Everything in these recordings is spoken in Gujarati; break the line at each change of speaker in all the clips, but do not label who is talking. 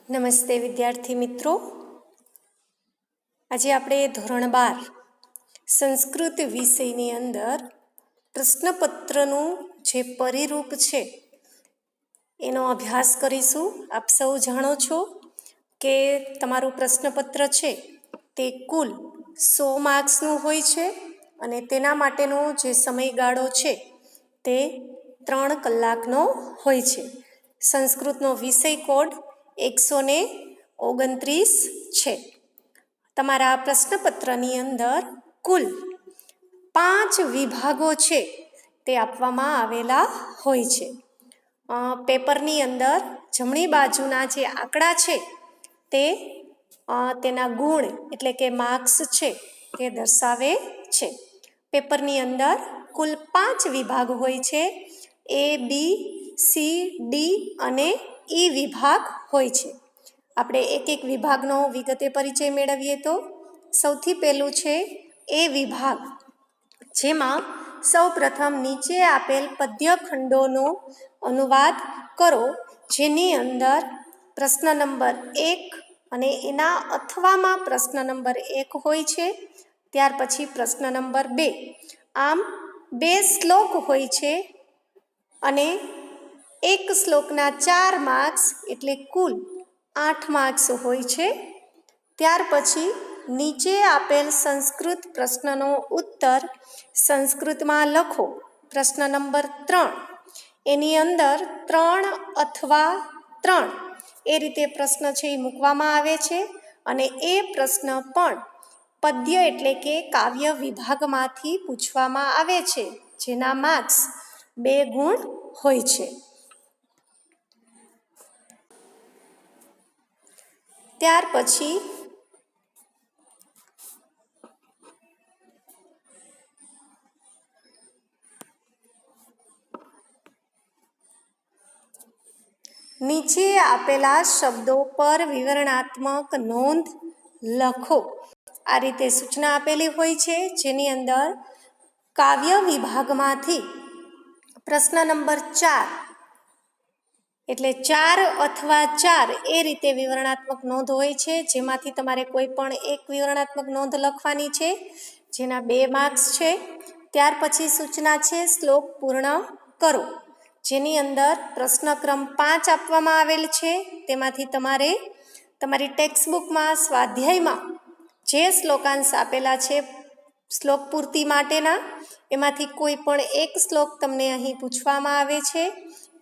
નમસ્તે વિદ્યાર્થી મિત્રો, આજે આપણે ધોરણ 12 સંસ્કૃત વિષયની અંદર પ્રશ્નપત્રનું જે પરિરૂપ છે એનો અભ્યાસ કરીશું. આપ સૌ જાણો છો કે તમારું પ્રશ્નપત્ર છે તે કુલ 100 માર્ક્સનું હોય છે અને તેના માટેનો જે સમયગાળો છે તે 3 કલાકનો હોય છે. સંસ્કૃતનો વિષય કોડ 129 છે. તમારા પ્રશ્નપત્રની અંદર કુલ 5 વિભાગો છે તે આપવામાં આવેલા હોય છે. પેપરની અંદર જમણી બાજુના જે આંકડા છે તે તેના ગુણ એટલે કે માર્ક્સ છે તે દર્શાવે છે. પેપરની અંદર કુલ 5 વિભાગ હોય છે. A, B, C, D અને E વિભાગ હોય છે. આપણે એક એક વિભાગનો વિગતે પરિચય મેળવીએ તો સૌથી પહેલું છે A વિભાગ, જેમાં સૌપ્રથમ નીચે આપેલ પદ્યખંડોનો અનુવાદ કરો, જેની અંદર પ્રશ્ન નંબર 1 અને એના અથવામાં પ્રશ્ન નંબર 1 હોય છે. ત્યાર પછી પ્રશ્ન નંબર 2. આમ 2 શ્લોક હોય છે અને એક શ્લોકના 4 માર્ક્સ એટલે કુલ 8 માર્ક્સ હોય છે. ત્યાર પછી નીચે આપેલ સંસ્કૃત પ્રશ્નનો ઉત્તર સંસ્કૃતમાં લખો, પ્રશ્ન નંબર 3. એની અંદર 3 અથવા 3 એ રીતે પ્રશ્ન છે એ મૂકવામાં આવે છે અને એ પ્રશ્ન પણ પદ્ય એટલે કે કાવ્ય વિભાગમાંથી પૂછવામાં આવે છે, જેના માર્ક્સ 2 ગુણ હોય છે. ત્યાર પછી નીચે આપેલા શબ્દો પર વિવરણાત્મક નોંધ લખો. આ રીતે સૂચના આપેલી હોય છે, જેની અંદર કાવ્ય વિભાગમાંથી પ્રશ્ન નંબર 4 એટલે 4 અથવા 4 એ રીતે વિવરણાત્મક નોંધ હોય છે, જેમાંથી તમારે કોઈ પણ એક વિવરણાત્મક નોંધ લખવાની છે, જેના 2 માર્ક્સ છે. ત્યાર પછી સૂચના છે શ્લોક પૂર્ણ કરો, જેની અંદર પ્રશ્નક્રમ 5 આપવામાં આવેલ છે. તેમાંથી તમારે તમારી ટેક્સ્ટબુકમાં સ્વાધ્યાયમાં જે શ્લોકાંશ આપેલા છે શ્લોક પૂર્તિ માટેના, એમાંથી કોઈ પણ એક શ્લોક તમને અહીં પૂછવામાં આવે છે,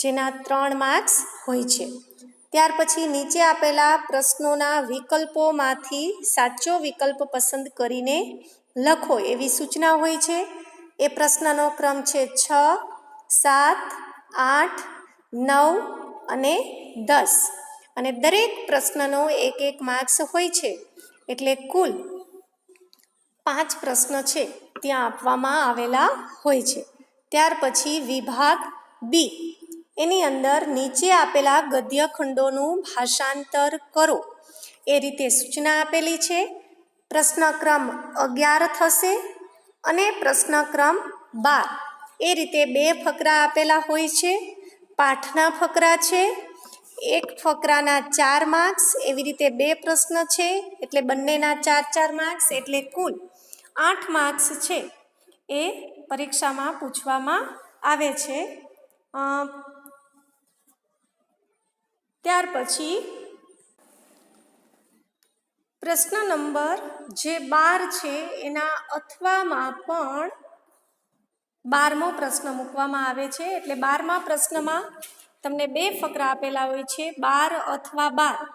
જેના 3 માર્ક્સ હોય છે. ત્યાર પછી નીચે આપેલા પ્રશ્નોના વિકલ્પોમાંથી સાચો વિકલ્પ પસંદ કરીને લખો એવી સૂચના હોય છે. એ પ્રશ્નનો ક્રમ છે 6, 7, 8, 9 અને 10 અને દરેક પ્રશ્નનો 1 માર્ક્સ હોય છે, એટલે કુલ 5 પ્રશ્ન છે ત્યાં આપવામાં આવેલા હોય છે. ત્યાર પછી વિભાગ બી, એની અંદર નીચે આપેલા ગદ્ય ખંડોનું ભાષાંતર કરો એ રીતે સૂચના આપેલી છે. પ્રશ્ન ક્રમ 11 થશે અને પ્રશ્ન ક્રમ 12 એ રીતે 2 ફકરા આપેલા હોય છે. પાઠના ફકરા છે, એક ફકરાના 4 માર્ક્સ, એવી રીતે 2 પ્રશ્ન છે એટલે બંનેના 4 માર્ક્સ, એટલે કુલ 8 માર્ક્સ છે એ પરીક્ષામાં પૂછવામાં આવે છે. ત્યાર પછી પ્રશ્ન નંબર જે 12 છે એના અથવામાં પણ 12મો પ્રશ્ન મૂકવામાં આવે છે, એટલે 12મા પ્રશ્નમાં તમને 2 ફકરા આપેલા હોય છે, 12 અથવા 12.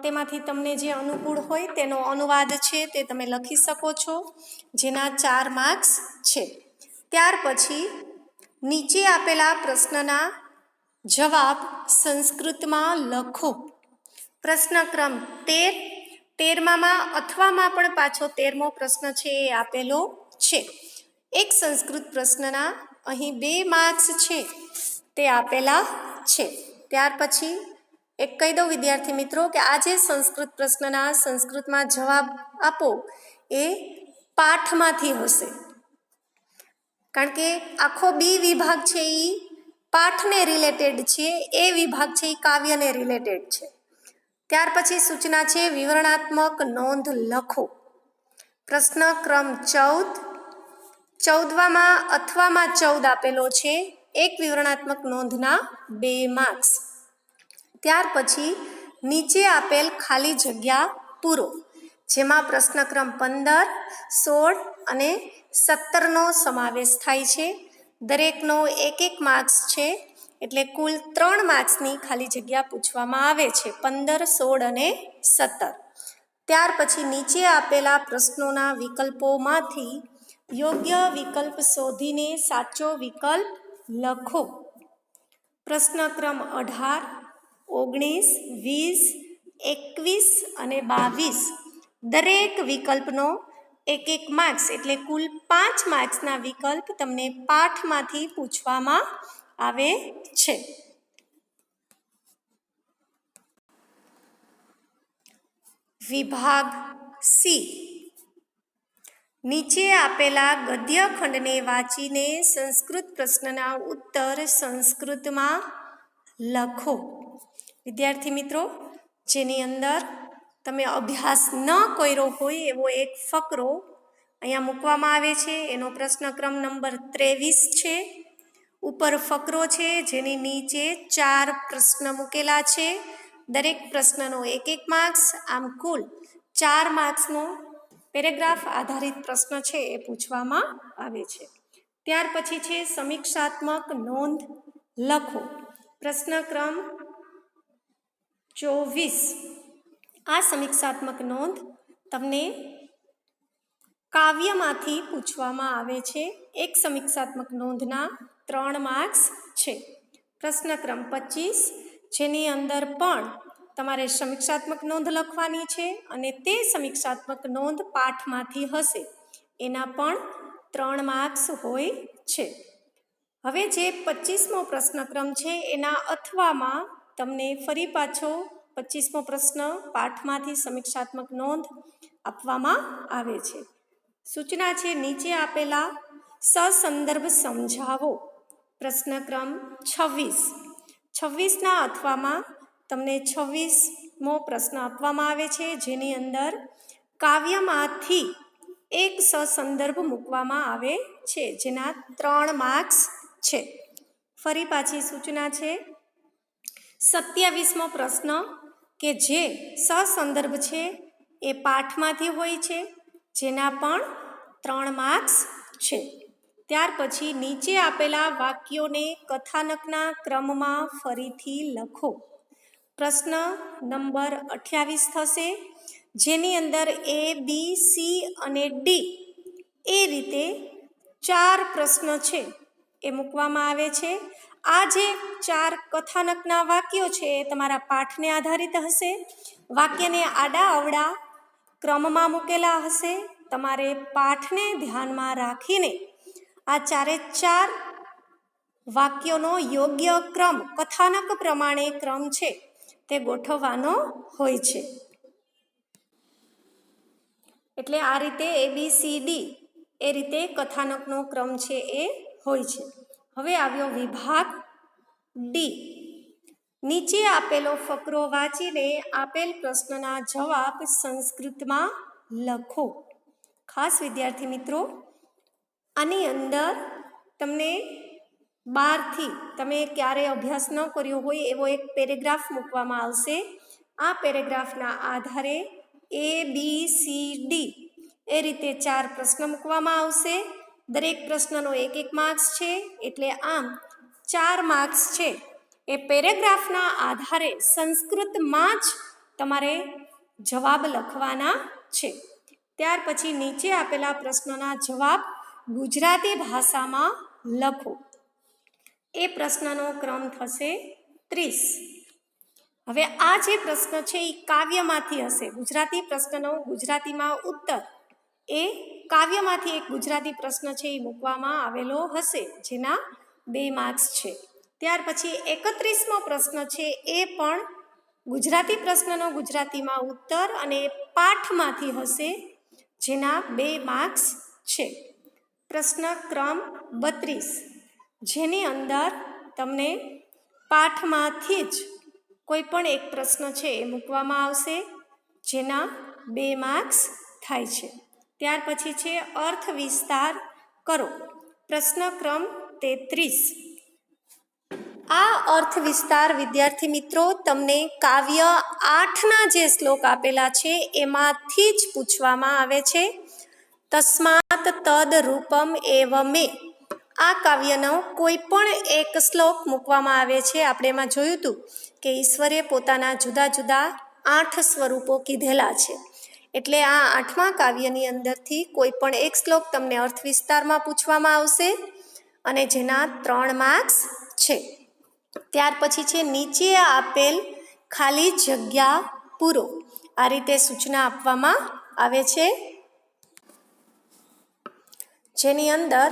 તેમાંથી તમને જે અનુકૂળ હોય તેનો અનુવાદ છે તે તમે લખી શકો છો, જેના 4 માર્ક્સ છે. ત્યાર પછી નીચે આપેલા પ્રશ્નના જવાબ સંસ્કૃતમાં લખો. પ્રશ્ન ક્રમ 13માં અથવામાં પણ પાછો 13મો પ્રશ્ન છે એ આપેલો છે. એક સંસ્કૃત પ્રશ્નના અહીં 2 માર્ક્સ છે તે આપેલા છે. ત્યાર પછી એક કહી દઉં વિદ્યાર્થી મિત્રો કે આ જે સંસ્કૃત પ્રશ્નના સંસ્કૃતમાં જવાબ આપો એ પાઠમાંથી હશે, કારણ કે આખો બી વિભાગ છે એ પાઠને રિલેટેડ છે, એ વિભાગ છે એ કાવ્યને રિલેટેડ છે. ત્યાર પછી સૂચના છે વિવરણાત્મક નોંધ લખો. પ્રશ્ન ક્રમ 14માં અથવામાં 14 આપેલો છે. એક વિવરણાત્મક નોંધના 2 માર્ક્સ. ત્યાર પછી નીચે આપેલ ખાલી જગ્યા પૂરો, જેમાં પ્રશ્ન ક્રમ 15, 16 અને 17નો સમાવેશ થાય છે. દરેકનો 1 માર્ક્સ છે, એટલે કુલ 3 માર્ક્સની ખાલી જગ્યા પૂછવામાં આવે છે, 15, 16 અને 17. ત્યાર પછી નીચે આપેલા પ્રશ્નોના વિકલ્પોમાંથી યોગ્ય વિકલ્પ શોધીને સાચો વિકલ્પ લખો. પ્રશ્ન ક્રમ 18, 19, 20, 21 અને 22 દરેક વિકલ્પનો 1 માર્ક્સ, એટલે કુલ 5 માર્ક્સના વિકલ્પ તમને પાઠમાંથી પૂછવામાં આવે છે. વિભાગ સી. નીચે આપેલા ગદ્ય ખંડને વાંચીને સંસ્કૃત પ્રશ્નના ઉત્તર સંસ્કૃતમાં લખો. વિદ્યાર્થી મિત્રો, જેની અંદર તમે અભ્યાસ ન કર્યો હોય એવો એક ફકરો અહીંયા મૂકવામાં આવે છે. એનો પ્રશ્ન ક્રમ નંબર 23 છે. ઉપર ફકરો છે, જેની નીચે 4 પ્રશ્ન મૂકેલા છે. દરેક પ્રશ્નનો 1 માર્ક્સ, આમ કુલ 4 માર્ક્સનો પેરેગ્રાફ આધારિત પ્રશ્ન છે એ પૂછવામાં આવે છે. ત્યાર પછી છે સમીક્ષાત્મક નોંધ લખો. પ્રશ્ન ક્રમ 24. આ સમીક્ષાત્મક નોંધ તમને કાવ્યમાંથી પૂછવામાં આવે છે. એક સમીક્ષાત્મક નોંધના 3 માર્ક્સ છે. પ્રશ્ન ક્રમ 25, જેની અંદર પણ તમારે સમીક્ષાત્મક નોંધ લખવાની છે અને તે સમીક્ષાત્મક નોંધ પાઠમાંથી હશે, એના પણ 3 માર્ક્સ હોય છે. હવે જે 25મો પ્રશ્નક્રમ છે એના અથવામાં તમને ફરી પાછો 25મો પ્રશ્ન પાઠમાંથી સમીક્ષાત્મક નોંધ આપવામાં આવે છે. સૂચના છે નીચે આપેલા સસંદર્ભ સમજાવો. પ્રશ્ન ક્રમ 26. 26ના અથવામાં તમને 26મો પ્રશ્ન આપવામાં આવે છે, જેની અંદર કાવ્યમાંથી એક સસંદર્ભ મૂકવામાં આવે છે, જેના 3 માર્ક્સ છે. ફરી પાછી સૂચના છે 27મો પ્રશ્ન કે જે સસંદર્ભ છે એ પાઠમાંથી હોય છે, જેના પણ 3 માર્ક્સ છે. ત્યાર પછી નીચે આપેલા વાક્યોને કથાનકના ક્રમમાં ફરીથી લખો. પ્રશ્ન નંબર 28 થશે, જેની અંદર A, B, C અને D એ રીતે 4 પ્રશ્ન છે એ મૂકવામાં આવે છે. આ જે 4 કથાનકના વાક્યો છે એ તમારા પાઠને આધારિત હશે. વાક્યને આડા અવડા ક્રમમાં મૂકેલા હશે. તમારે પાઠને ધ્યાનમાં રાખીને આ 4 વાક્યોનો યોગ્ય ક્રમ, કથાનક પ્રમાણે ક્રમ છે તે ગોઠવવાનો હોય છે. એટલે આ રીતે ABCD એ રીતે કથાનકનો ક્રમ છે એ હોય છે. હવે આવ્યો વિભાગ ડી. નીચે આપેલો ફકરો વાંચીને આપેલ પ્રશ્નના જવાબ સંસ્કૃતમાં લખો. ખાસ વિદ્યાર્થી મિત્રો, આની અંદર તમને બહારથી તમે ક્યારે અભ્યાસ ન કર્યો હોય એવો એક પેરેગ્રાફ મૂકવામાં આવશે. આ પેરેગ્રાફના આધારે ABCD એ રીતે 4 પ્રશ્ન મૂકવામાં આવશે. દરેક પ્રશ્નનો 1 માર્ક્સ છે, એટલે આમ 4 માર્ક્સ છે એ પેરેગ્રાફના આધારે સંસ્કૃતમાં જ તમારે જવાબ લખવાના છે. ત્યાર પછી નીચે આપેલા પ્રશ્નોના જવાબ ગુજરાતી ભાષામાં લખો. એ પ્રશ્નનો ક્રમ થશે 30. હવે આ જે પ્રશ્ન છે એ કાવ્યમાંથી હશે. ગુજરાતી પ્રશ્નનો ગુજરાતીમાં ઉત્તર એ કાવ્યમાંથી એક ગુજરાતી પ્રશ્ન છે એ મૂકવામાં આવેલો હશે, જેના 2 માર્ક્સ છે. ત્યાર પછી 31મો પ્રશ્ન છે એ પણ ગુજરાતી પ્રશ્નનો ગુજરાતીમાં ઉત્તર અને પાઠમાંથી હશે, જેના 2 માર્ક્સ છે. પ્રશ્ન ક્રમ 32, જેની અંદર તમને પાઠમાંથી જ કોઈ પણ એક પ્રશ્ન છે એ મૂકવામાં આવશે, જેના 2 માર્ક્સ થાય છે. ત્યાર પછી છે અર્થ વિસ્તાર કરો. પ્રશ્ન ક્રમ 33. આ અર્થ વિસ્તાર વિદ્યાર્થી મિત્રો તમને કાવ્ય 8ના જે શ્લોક આપેલા છે એમાંથી જ પૂછવામાં આવે છે. તસ્માત તદ રૂપમ એવ મે. આ કાવ્યનો કોઈ પણ એક શ્લોક મૂકવામાં આવે છે. આપણે એમાં જોયું હતું કે ઈશ્વરે પોતાના જુદા જુદા 8 સ્વરૂપો કીધેલા છે. એટલે આ 8મા કાવ્યની અંદરથી કોઈ પણ એક શ્લોક તમને અર્થ વિસ્તારમાં પૂછવામાં આવશે અને જેના 3 માર્ક્સ છે. ત્યાર પછી છે નીચે આપેલ ખાલી જગ્યા પૂરો. આ રીતે સૂચના આપવામાં આવે છે, જેની અંદર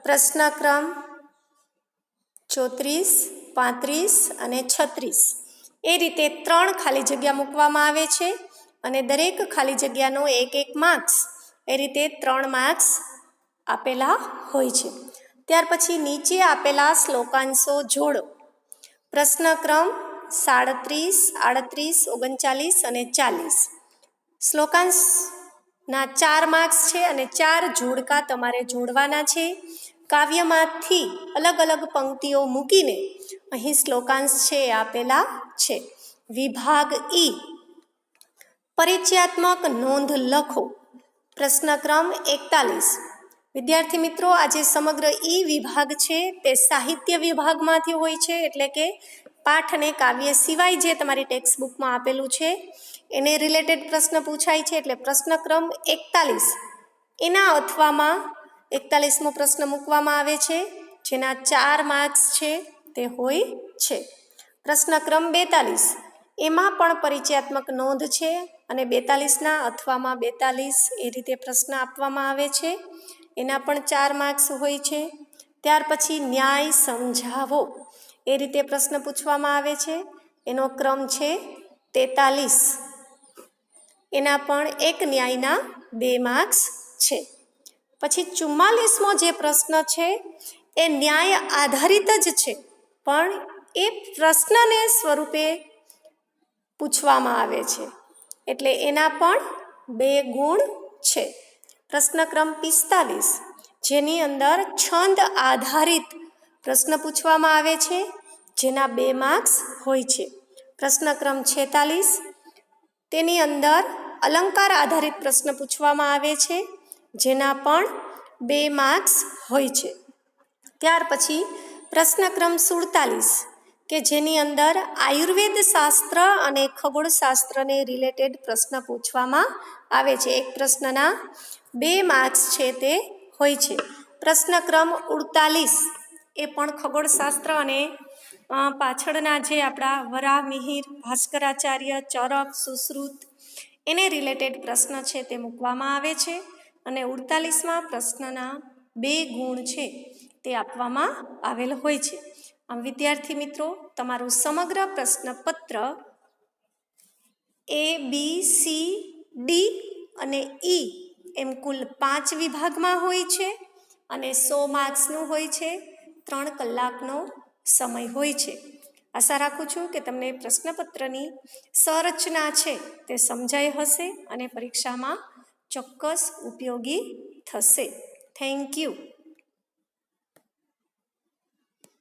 પ્રશ્ન ક્રમ 34, 35 અને 36 એ રીતે 3 ખાલી જગ્યા મૂકવામાં આવે છે અને દરેક ખાલી જગ્યાનો 1 માર્ક્સ, એ રીતે 3 માર્ક્સ આપેલા હોય છે. ત્યાર પછી નીચે આપેલા શ્લોકાંશો જોડો. પ્રશ્ન ક્રમ 37, 38, 39 અને 40. શ્લોકાંશના 4 માર્ક્સ છે અને 4 જોડકા તમારે જોડવાના છે. કાવ્યમાંથી અલગ અલગ પંક્તિઓ મૂકીને અહીં શ્લોકાંશ છે એ આપેલા છે. વિભાગ ઈ, પરિચયાત્મક નોંધ લખો. પ્રશ્ન ક્રમ 41. વિદ્યાર્થી મિત્રો, આ જે સમગ્ર ઈ વિભાગ છે તે સાહિત્ય વિભાગમાંથી હોય છે, એટલે કે પાઠ અને કાવ્ય સિવાય જે તમારી ટેક્સ્ટ બુકમાં આપેલું છે એને રિલેટેડ પ્રશ્ન પૂછાય છે. એટલે પ્રશ્ન ક્રમ 41 એના અથવામાં 41મો પ્રશ્ન મૂકવામાં આવે છે, જેના 4 માર્ક્સ છે તે હોય છે. પ્રશ્ન ક્રમ 42 એમાં પણ પરિચયાત્મક નોંધ છે અને 42ના અથવામાં 42 એ રીતે પ્રશ્ન આપવામાં આવે છે, એના પણ 4 માર્ક્સ હોય છે. ત્યાર પછી ન્યાય સમજાવો, એ રીતે પ્રશ્ન પૂછવામાં આવે છે, એનો ક્રમ છે 43. એના પણ એક ન્યાયના 2 માર્ક્સ છે. પછી 44મો જે પ્રશ્ન છે એ ન્યાય આધારિત જ છે, પણ એ પ્રશ્નને સ્વરૂપે પૂછવામાં આવે છે, એટલે એના પણ 2 ગુણ છે. પ્રશ્ન ક્રમ 45 જેની અંદર છંદ આધારિત પ્રશ્ન પૂછવામાં આવે છે, જેના 2 માર્ક્સ હોય છે. પ્રશ્ન ક્રમ 46 તેની અંદર અલંકાર આધારિત પ્રશ્ન પૂછવામાં આવે છે, જેના પણ 2 માર્ક્સ હોય છે. ત્યાર પછી પ્રશ્ન ક્રમ 47 કે જેની અંદર આયુર્વેદ શાસ્ત્ર અને ખગોળશાસ્ત્રને રિલેટેડ પ્રશ્ન પૂછવામાં આવે છે. એક પ્રશ્નના 2 માર્ક્સ છે તે હોય છે. પ્રશ્ન ક્રમ 48 એ પણ ખગોળશાસ્ત્ર અને પાછળના જે આપણા વરાહ મિહિર, ભાસ્કરાચાર્ય, ચરક, સુશ્રુત એને રિલેટેડ પ્રશ્ન છે તે મૂકવામાં આવે છે અને 48મા પ્રશ્નના 2 ગુણ છે તે આપવામાં આવેલ હોય છે. આમ વિદ્યાર્થી મિત્રો, તમારું સમગ્ર પ્રશ્નપત્ર A, B, C, D અને E એમ કુલ 5 વિભાગમાં હોય છે અને 100 માર્ક્સનું હોય છે. 3 કલાકનો સમય હોય છે. આશા રાખું છું કે તમને પ્રશ્નપત્રની સંરચના છે તે સમજાઈ હશે અને પરીક્ષામાં ચોક્કસ ઉપયોગી થશે. Thank you.